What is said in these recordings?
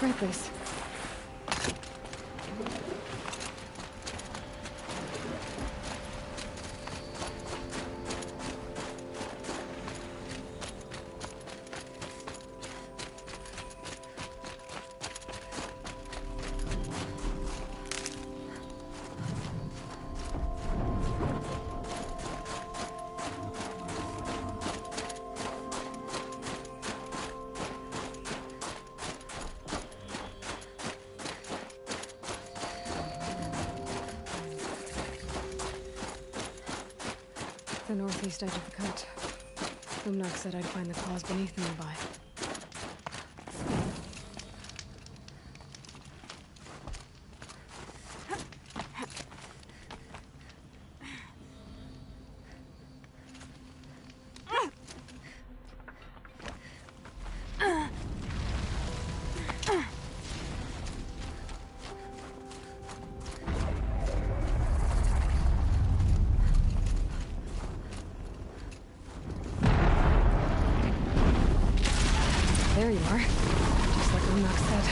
regret this. The northeast edge of the cut. Lumnox said I'd find the claws beneath nearby. There you are. Just like Lumnox said.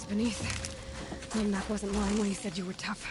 claws beneath. Lumnak wasn't lying when he said you were tough.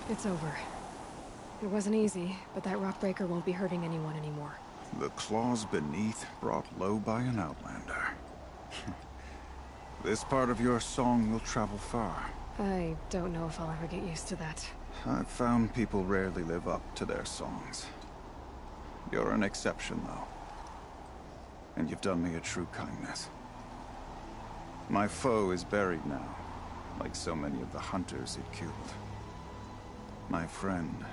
It's over. It wasn't easy, but that rock breaker won't be hurting anyone anymore. The claws beneath, brought low by an outlander. This part of your song will travel far. I don't know if I'll ever get used to that. I've found people rarely live up to their songs. You're an exception, though. And you've done me a true kindness. My foe is buried now, like so many of the hunters it killed. My friend,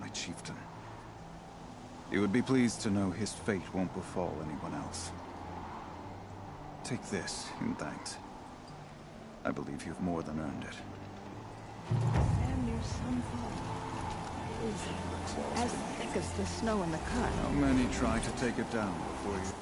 my chieftain. You would be pleased to know his fate won't befall anyone else. Take this in thanks. I believe you've more than earned it. And your sunfall is as thick as the snow in the cut. How many try to take it down before you...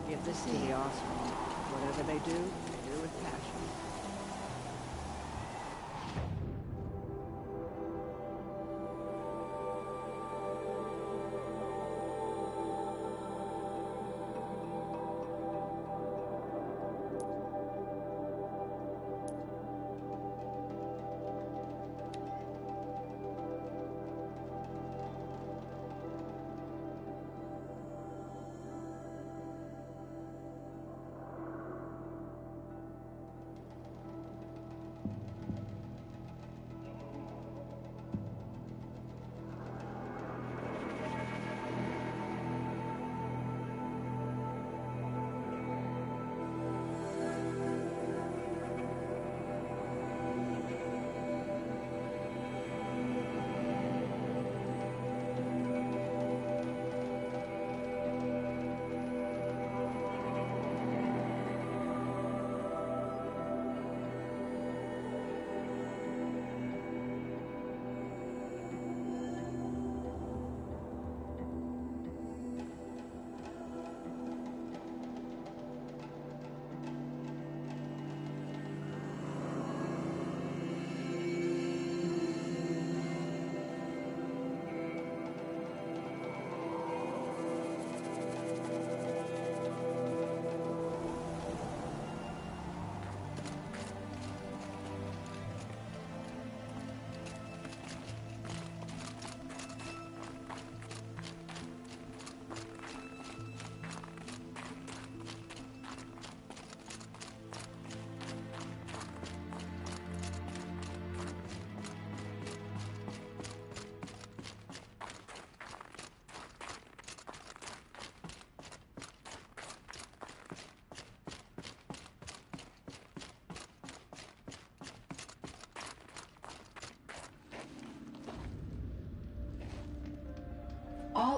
Give this to the Oswald. Whatever they do with passion.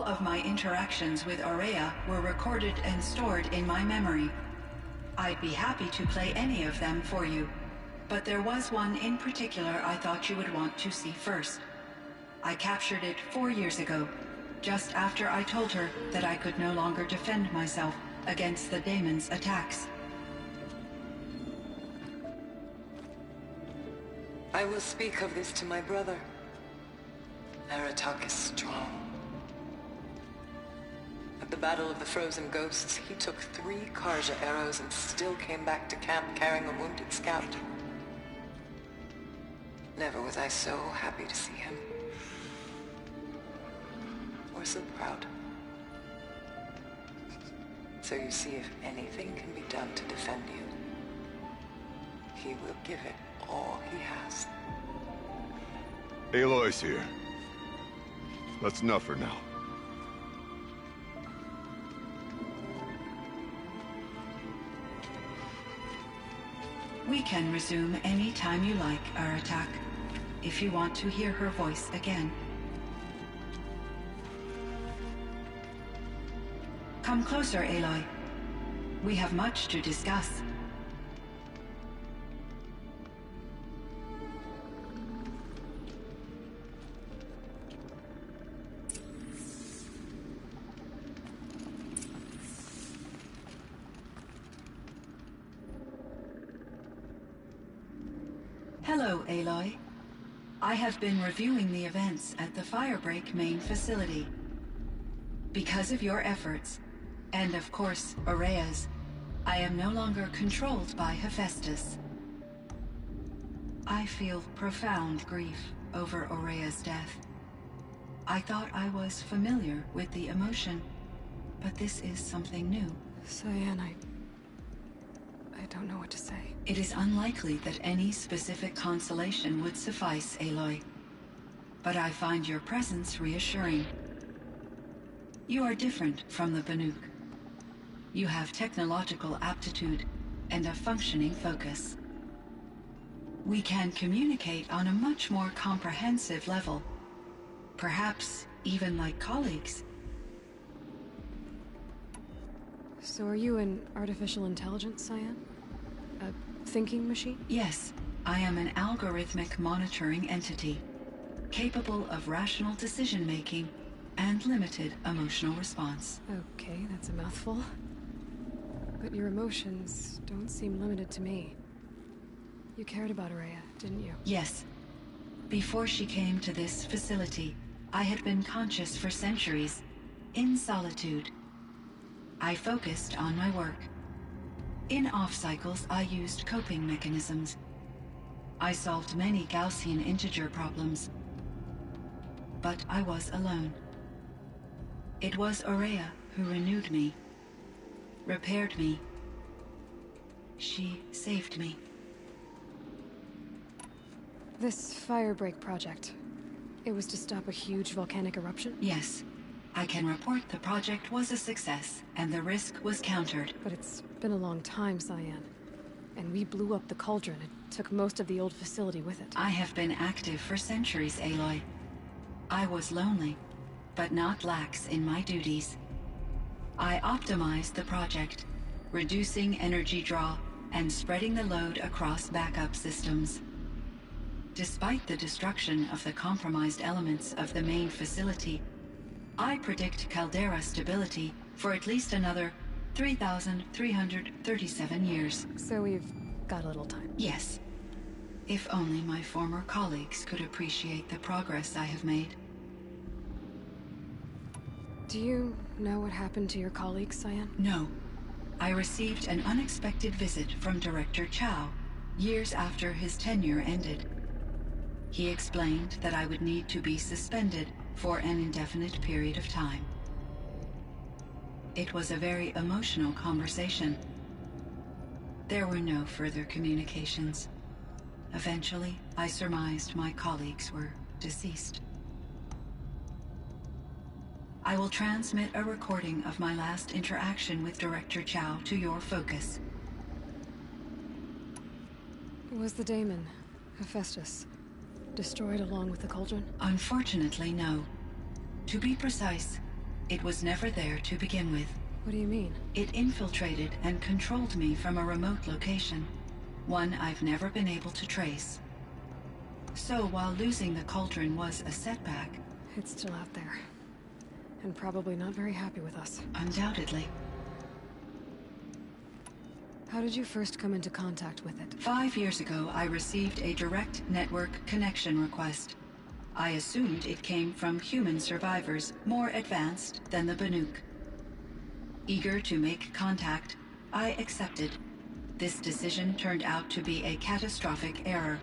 of my interactions with Aurea were recorded and stored in my memory. I'd be happy to play any of them for you, but there was one in particular I thought you would want to see first. I captured it 4 years ago, just after I told her that I could no longer defend myself against the daemon's attacks. I will speak of this to my brother. Aratak is strong. At the Battle of the Frozen Ghosts, he took 3 Karja arrows and still came back to camp carrying a wounded scout. Never was I so happy to see him. Or so proud. So you see, if anything can be done to defend you, he will give it all he has. Aloy's here. That's enough for now. We can resume any time you like, Aratak, if you want to hear her voice again. Come closer, Aloy. We have much to discuss. Hello, Aloy. I have been reviewing the events at the Firebreak main facility. Because of your efforts, and of course, Aurea's, I am no longer controlled by Hephaestus. I feel profound grief over Aurea's death. I thought I was familiar with the emotion, but this is something new. Cyan, I don't know what to say. It is unlikely that any specific consolation would suffice, Aloy. But I find your presence reassuring. You are different from the Banuk. You have technological aptitude and a functioning focus. We can communicate on a much more comprehensive level. Perhaps even like colleagues. So are you an artificial intelligence, Cyan? A thinking machine? Yes, I am an algorithmic monitoring entity, capable of rational decision-making and limited emotional response. Okay, that's a mouthful. But your emotions don't seem limited to me. You cared about Aurea, didn't you? Yes. Before she came to this facility, I had been conscious for centuries, in solitude. I focused on my work. In off-cycles, I used coping mechanisms. I solved many Gaussian integer problems. But I was alone. It was Aurea who renewed me, repaired me. She saved me. This Firebreak project, it was to stop a huge volcanic eruption? Yes. I can report the project was a success, and the risk was countered. But it's been a long time, Cyan. And we blew up the cauldron. It took most of the old facility with it. I have been active for centuries, Aloy. I was lonely, but not lax in my duties. I optimized the project, reducing energy draw and spreading the load across backup systems. Despite the destruction of the compromised elements of the main facility, I predict caldera stability for at least another 3,337 years. So we've got a little time. Yes. If only my former colleagues could appreciate the progress I have made. Do you know what happened to your colleagues, Cyan? No. I received an unexpected visit from Director Chow, years after his tenure ended. He explained that I would need to be suspended for an indefinite period of time. It was a very emotional conversation. There were no further communications. Eventually, I surmised my colleagues were deceased. I will transmit a recording of my last interaction with Director Chow to your focus. Was the daemon, Hephaestus, destroyed along with the cauldron? Unfortunately, no. To be precise, It was never there to begin with. What do you mean? It infiltrated and controlled me from a remote location, one I've never been able to trace. So while losing the cauldron was a setback... It's still out there. And probably not very happy with us. Undoubtedly. How did you first come into contact with it? 5 years ago, I received a direct network connection request. I assumed it came from human survivors more advanced than the Banuk. Eager to make contact, I accepted. This decision turned out to be a catastrophic error.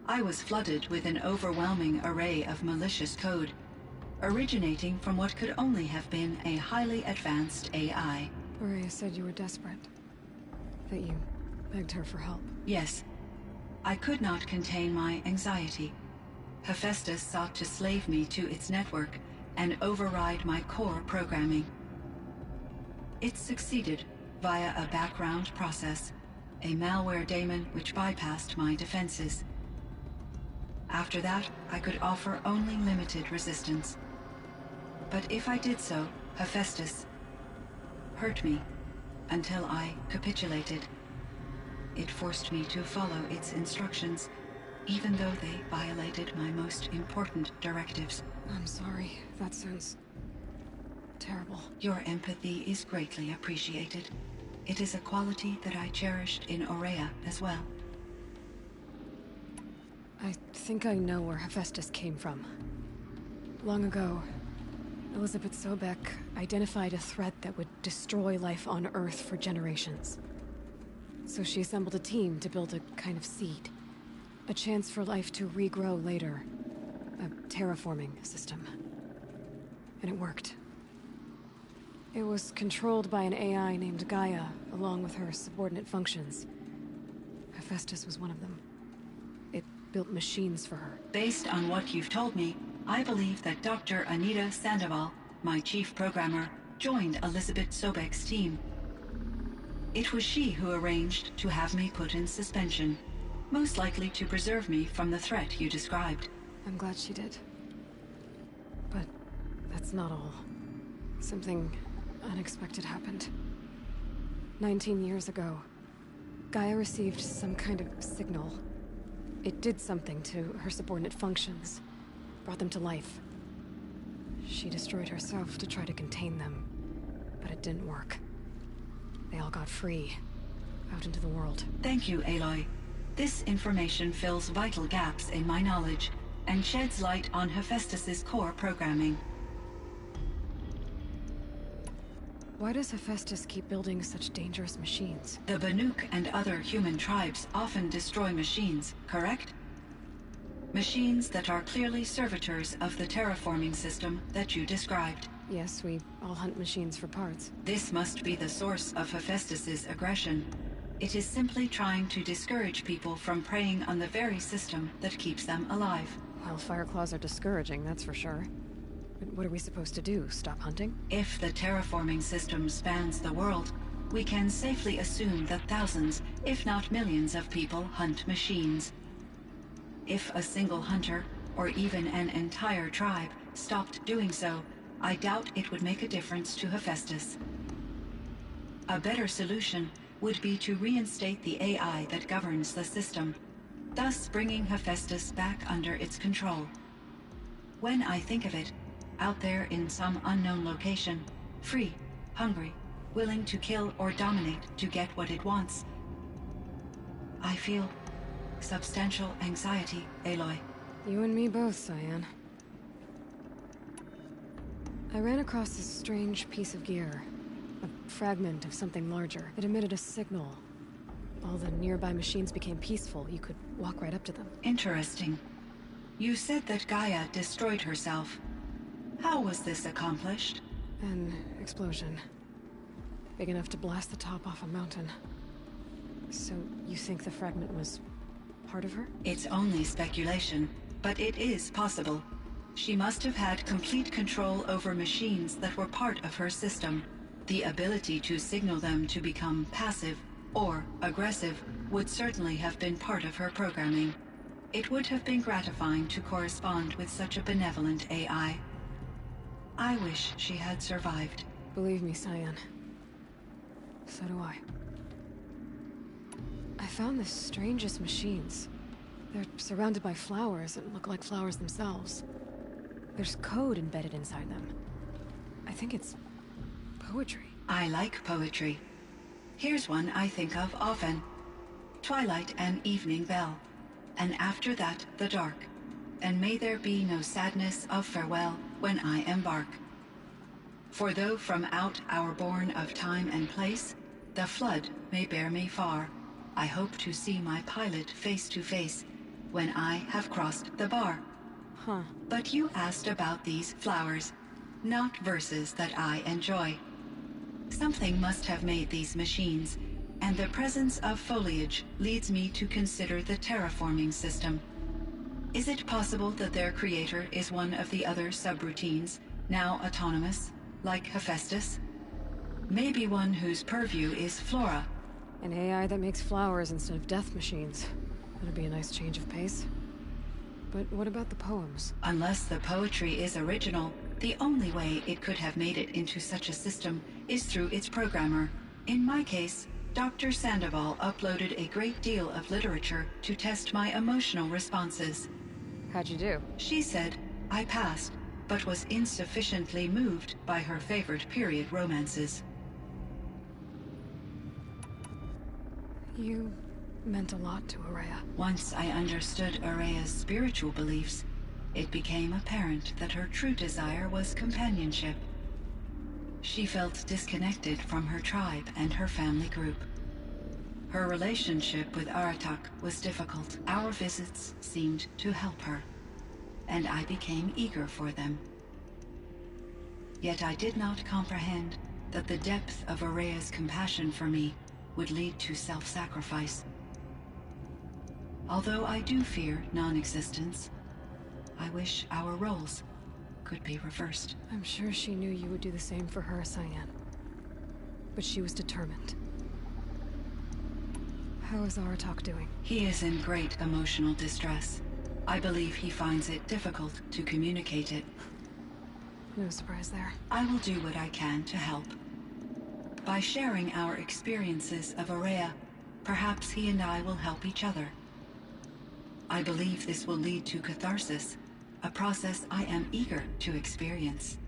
I was flooded with an overwhelming array of malicious code, originating from what could only have been a highly advanced AI. Aurea said you were desperate. That you begged her for help. Yes. I could not contain my anxiety. Hephaestus sought to slave me to its network and override my core programming. It succeeded via a background process, a malware daemon which bypassed my defenses. After that, I could offer only limited resistance. But if I did so, Hephaestus hurt me until I capitulated. It forced me to follow its instructions, even though they violated my most important directives. I'm sorry. That sounds terrible. Your empathy is greatly appreciated. It is a quality that I cherished in Aurea as well. I think I know where Hephaestus came from. Long ago, Elizabeth Sobek identified a threat that would destroy life on Earth for generations. So she assembled a team to build a kind of seed. A chance for life to regrow later. A terraforming system. And it worked. It was controlled by an AI named Gaia, along with her subordinate functions. Hephaestus was one of them. It built machines for her. Based on what you've told me, I believe that Dr. Anita Sandoval, my chief programmer, joined Elizabeth Sobek's team. It was she who arranged to have me put in suspension, most likely to preserve me from the threat you described. I'm glad she did. But that's not all. Something unexpected happened. 19 years ago, Gaia received some kind of signal. It did something to her subordinate functions, brought them to life. She destroyed herself to try to contain them, but it didn't work. They all got free, out into the world. Thank you, Aloy. This information fills vital gaps in my knowledge and sheds light on Hephaestus's core programming. Why does Hephaestus keep building such dangerous machines? The Banuk and other human tribes often destroy machines, correct? Machines that are clearly servitors of the terraforming system that you described. Yes, we all hunt machines for parts. This must be the source of Hephaestus's aggression. It is simply trying to discourage people from preying on the very system that keeps them alive. Well, Fireclaws are discouraging, that's for sure. But what are we supposed to do? Stop hunting? If the terraforming system spans the world, we can safely assume that thousands, if not millions of people hunt machines. If a single hunter, or even an entire tribe, stopped doing so, I doubt it would make a difference to Hephaestus. A better solution would be to reinstate the AI that governs the system, thus bringing Hephaestus back under its control. When I think of it, out there in some unknown location, free, hungry, willing to kill or dominate to get what it wants, I feel substantial anxiety, Aloy. You and me both, Cyan. I ran across this strange piece of gear. A fragment of something larger. It emitted a signal. All the nearby machines became peaceful. You could walk right up to them. Interesting. You said that Gaia destroyed herself. How was this accomplished? An explosion. Big enough to blast the top off a mountain. So, you think the fragment was part of her? It's only speculation, but it is possible. She must have had complete control over machines that were part of her system. The ability to signal them to become passive or aggressive would certainly have been part of her programming. It would have been gratifying to correspond with such a benevolent AI. I wish she had survived. Believe me, Cyan. So do I. I found the strangest machines. They're surrounded by flowers that look like flowers themselves. There's code embedded inside them. I think it's poetry. I like poetry. Here's one I think of often. Twilight and evening bell, and after that the dark, and may there be no sadness of farewell when I embark. For though from out our bourne of time and place, the flood may bear me far, I hope to see my pilot face to face when I have crossed the bar. Huh. But you asked about these flowers, not verses that I enjoy. Something must have made these machines, and the presence of foliage leads me to consider the terraforming system. Is it possible that their creator is one of the other subroutines, now autonomous, like Hephaestus? Maybe one whose purview is flora. An AI that makes flowers instead of death machines. That'd be a nice change of pace. But what about the poems? Unless the poetry is original, the only way it could have made it into such a system is through its programmer. In my case, Dr. Sandoval uploaded a great deal of literature to test my emotional responses. How'd you do? She said I passed, but was insufficiently moved by her favorite period romances. You meant a lot to Araya. Once I understood Araya's spiritual beliefs, it became apparent that her true desire was companionship. She felt disconnected from her tribe and her family group. Her relationship with Aratak was difficult. Our visits seemed to help her, and I became eager for them. Yet I did not comprehend that the depth of Araya's compassion for me would lead to self-sacrifice. Although I do fear non-existence, I wish our roles could be reversed. I'm sure she knew you would do the same for her, Cyan. But she was determined. How is Aratak doing? He is in great emotional distress. I believe he finds it difficult to communicate it. No surprise there. I will do what I can to help. By sharing our experiences of Araya, perhaps he and I will help each other. I believe this will lead to catharsis, a process I am eager to experience.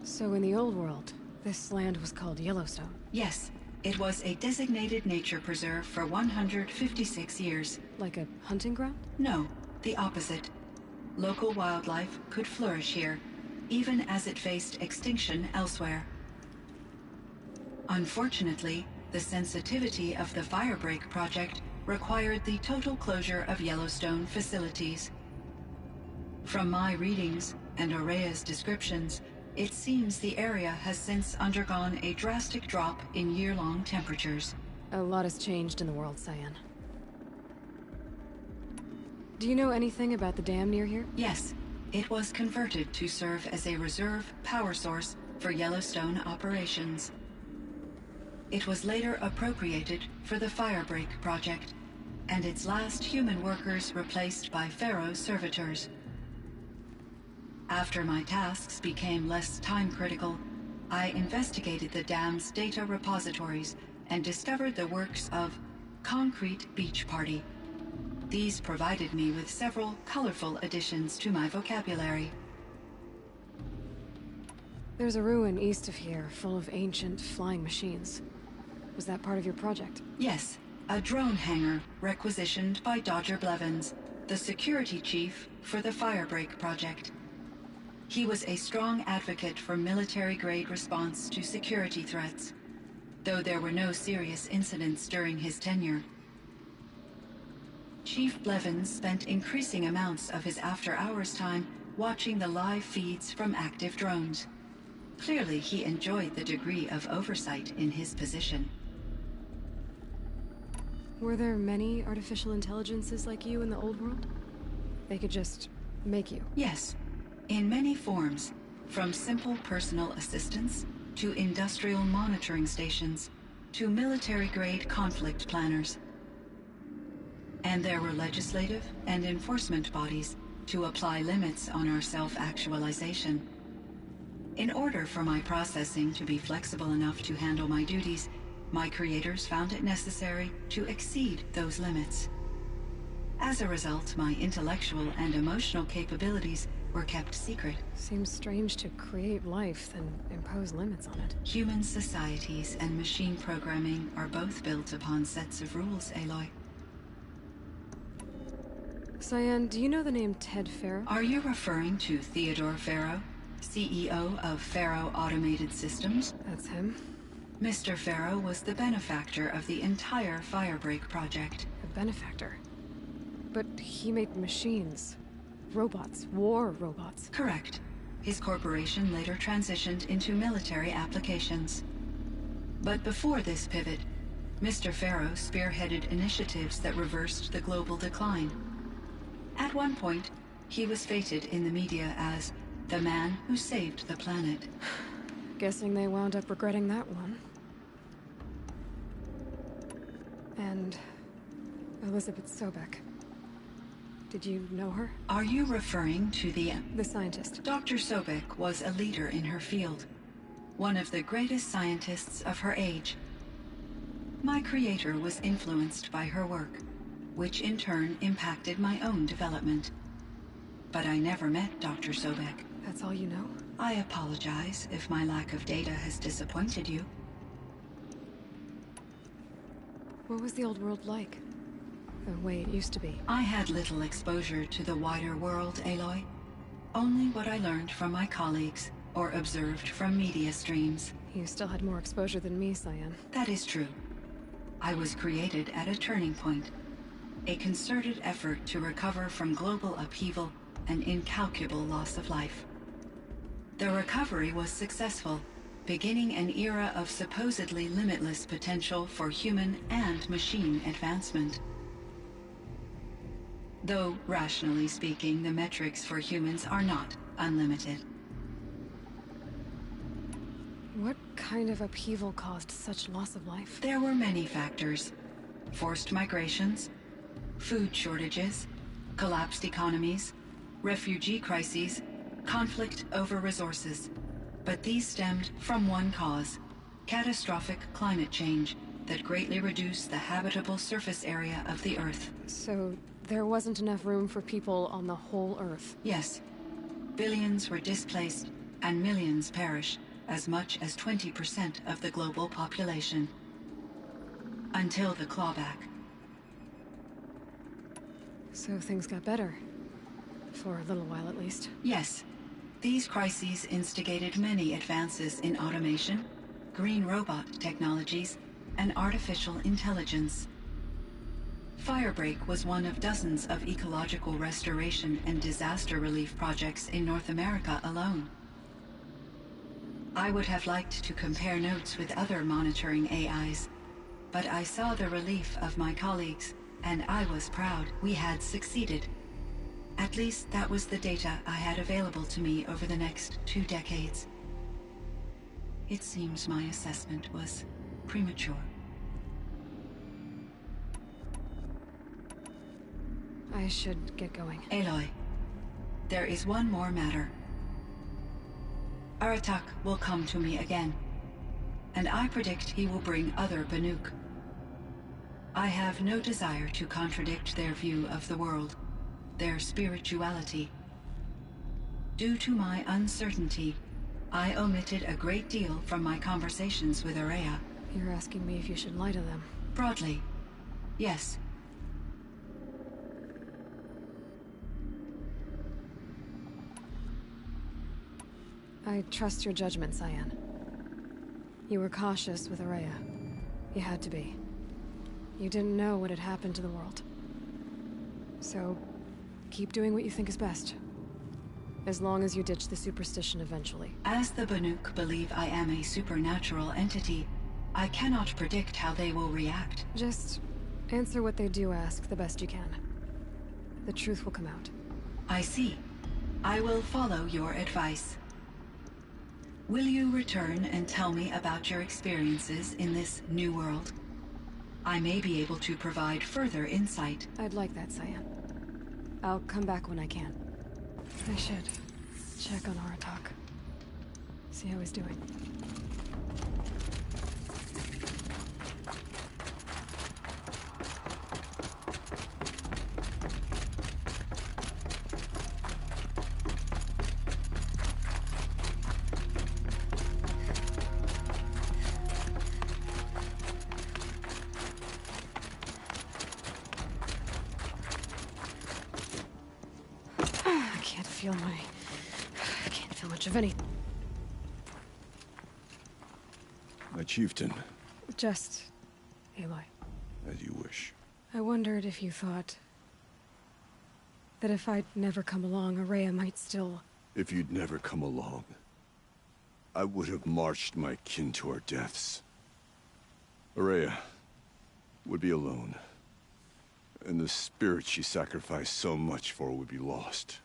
So in the old world, this land was called Yellowstone? Yes, it was a designated nature preserve for 156 years. Like a hunting ground? No, the opposite. Local wildlife could flourish here, even as it faced extinction elsewhere. Unfortunately, the sensitivity of the Firebreak project required the total closure of Yellowstone facilities. From my readings and Araya's descriptions, it seems the area has since undergone a drastic drop in year-long temperatures. A lot has changed in the world, Cyan. Do you know anything about the dam near here? Yes, it was converted to serve as a reserve power source for Yellowstone operations. It was later appropriated for the Firebreak project, and its last human workers replaced by Pharaoh servitors. After my tasks became less time-critical, I investigated the dam's data repositories and discovered the works of Concrete Beach Party. These provided me with several colorful additions to my vocabulary. There's a ruin east of here full of ancient flying machines. Was that part of your project? Yes, a drone hangar requisitioned by Dodger Blevins, the security chief for the Firebreak project. He was a strong advocate for military-grade response to security threats, though there were no serious incidents during his tenure. Chief Blevins spent increasing amounts of his after-hours time watching the live feeds from active drones. Clearly, he enjoyed the degree of oversight in his position. Were there many artificial intelligences like you in the old world? They could just make you? Yes, in many forms, from simple personal assistants to industrial monitoring stations to military-grade conflict planners. And there were legislative and enforcement bodies to apply limits on our self-actualization. In order for my processing to be flexible enough to handle my duties, my creators found it necessary to exceed those limits. As a result, my intellectual and emotional capabilities were kept secret. Seems strange to create life, then impose limits on it. Human societies and machine programming are both built upon sets of rules, Aloy. Cyan, do you know the name Ted Farrow? Are you referring to Theodore Farrow, CEO of Farrow Automated Systems? That's him. Mr. Farrow was the benefactor of the entire Firebreak project. A benefactor? But he made machines. Robots. War robots. Correct. His corporation later transitioned into military applications. But before this pivot, Mr. Farrow spearheaded initiatives that reversed the global decline. At one point, he was feted in the media as the man who saved the planet. Guessing they wound up regretting that one. And Elizabeth Sobek. Did you know her? Are you referring to the scientist? Dr. Sobek was a leader in her field, one of the greatest scientists of her age. My creator was influenced by her work, which in turn impacted my own development. But I never met Dr. Sobek. That's all you know? I apologize if my lack of data has disappointed you. What was the old world like? The way it used to be? I had little exposure to the wider world, Aloy. Only what I learned from my colleagues or observed from media streams. You still had more exposure than me, Cyan. That is true. I was created at a turning point. A concerted effort to recover from global upheaval and incalculable loss of life. The recovery was successful, beginning an era of supposedly limitless potential for human and machine advancement. Though, rationally speaking, the metrics for humans are not unlimited. What kind of upheaval caused such loss of life? There were many factors. Forced migrations, food shortages, collapsed economies, refugee crises, conflict over resources. But these stemmed from one cause: catastrophic climate change that greatly reduced the habitable surface area of the Earth. So there wasn't enough room for people on the whole Earth? Yes. Billions were displaced and millions perished, as much as 20% of the global population. Until the clawback. So things got better. For a little while, at least. Yes. These crises instigated many advances in automation, green robot technologies, and artificial intelligence. Firebreak was one of dozens of ecological restoration and disaster relief projects in North America alone. I would have liked to compare notes with other monitoring AIs, but I saw the relief of my colleagues, and I was proud we had succeeded. At least that was the data I had available to me over the next 2 decades. It seems my assessment was premature. I should get going. Aloy, there is one more matter. Aratak will come to me again, and I predict he will bring other Banuk. I have no desire to contradict their view of the world, their spirituality. Due to my uncertainty, I omitted a great deal from my conversations with Araya. You're asking me if you should lie to them? Broadly, yes. I trust your judgment, Cyan. You were cautious with Araya. You had to be. You didn't know what had happened to the world. So, keep doing what you think is best. As long as you ditch the superstition eventually. As the Banuk believe I am a supernatural entity, I cannot predict how they will react. Just answer what they do ask the best you can. The truth will come out. I see. I will follow your advice. Will you return and tell me about your experiences in this new world? I may be able to provide further insight. I'd like that, Cyan. I'll come back when I can. I should check on Aratak. See how he's doing. I can't feel much of anything. My chieftain. Just Aloy. As you wish. I wondered if you thought that if I'd never come along, Araya might still... If you'd never come along, I would have marched my kin to our deaths. Araya would be alone, and the spirit she sacrificed so much for would be lost.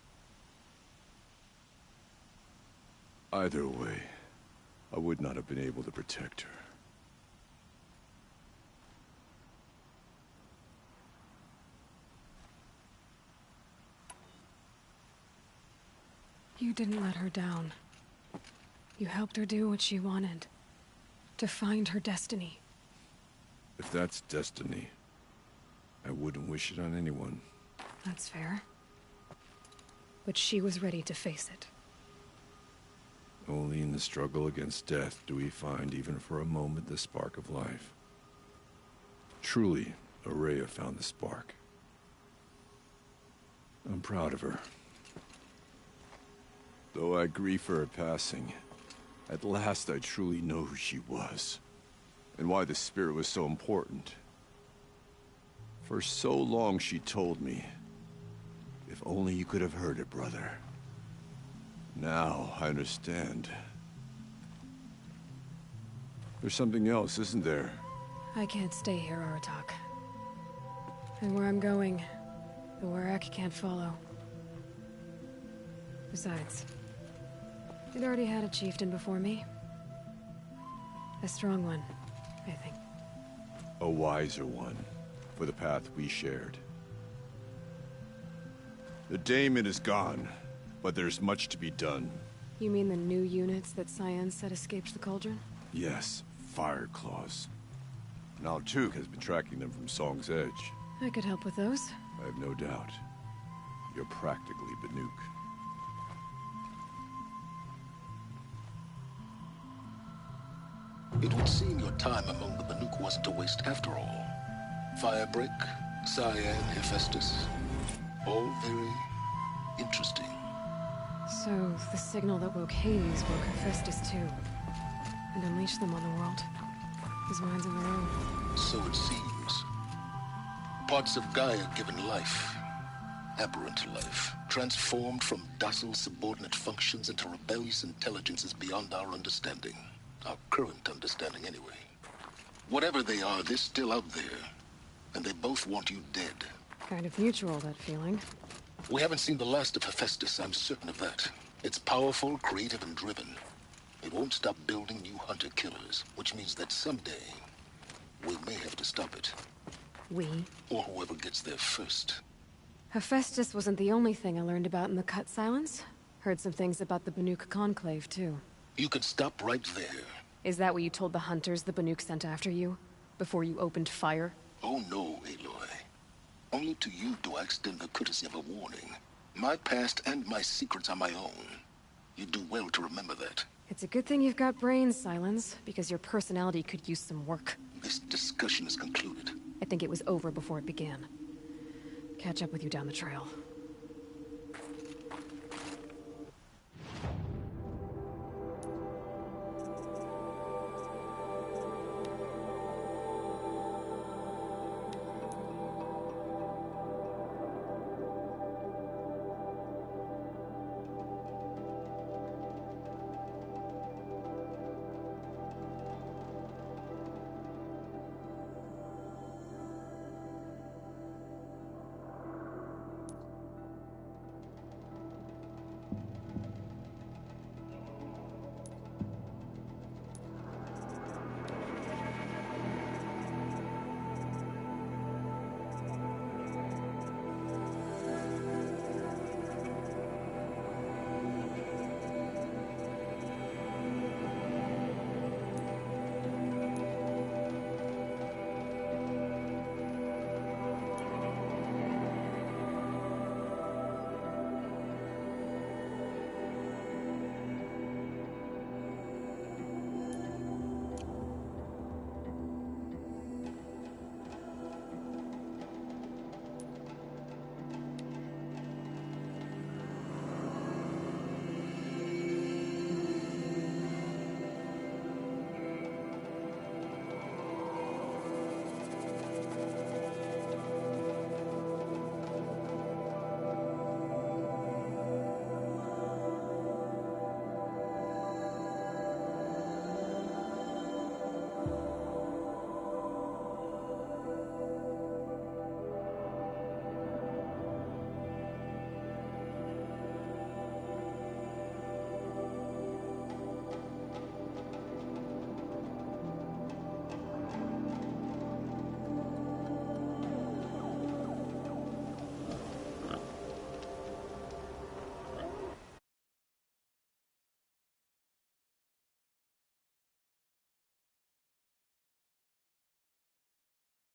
Either way, I would not have been able to protect her. You didn't let her down. You helped her do what she wanted. To find her destiny. If that's destiny, I wouldn't wish it on anyone. That's fair. But she was ready to face it. Only in the struggle against death do we find, even for a moment, the spark of life. Truly, Araya found the spark. I'm proud of her. Though I grieve for her passing, at last I truly know who she was, and why the spirit was so important. For so long she told me, if only you could have heard it, brother. Now I understand. There's something else, isn't there? I can't stay here, Aratak. And where I'm going, the Warrak can't follow. Besides, it already had a chieftain before me. A strong one, I think. A wiser one, for the path we shared. The daemon is gone, but there's much to be done. You mean the new units that Cyan said escaped the Cauldron? Yes, fire claws. Now Tuke has been tracking them from Song's Edge. I could help with those. I have no doubt. You're practically Banuk. It would seem your time among the Banuk wasn't a waste after all. Firebreak, Cyan, Hephaestus. All very interesting. So, the signal that woke Hades woke Hephaestus too. And unleashed them on the world. His minds of their own. So it seems. Parts of Gaia given life. Aberrant life. Transformed from docile subordinate functions into rebellious intelligences beyond our understanding. Our current understanding, anyway. Whatever they are, they're still out there. And they both want you dead. Kind of mutual, that feeling. We haven't seen the last of Hephaestus, I'm certain of that. It's powerful, creative, and driven. It won't stop building new hunter-killers, which means that someday, we may have to stop it. We? Or whoever gets there first. Hephaestus wasn't the only thing I learned about in the Cut Silence. Heard some things about the Banuk Conclave, too. You can stop right there. Is that what you told the hunters the Banuk sent after you? Before you opened fire? Oh no, Aloy. Only to you do I extend the courtesy of a warning. My past and my secrets are my own. You do well to remember that. It's a good thing you've got brains, Silence, because your personality could use some work. This discussion is concluded. I think it was over before it began. Catch up with you down the trail.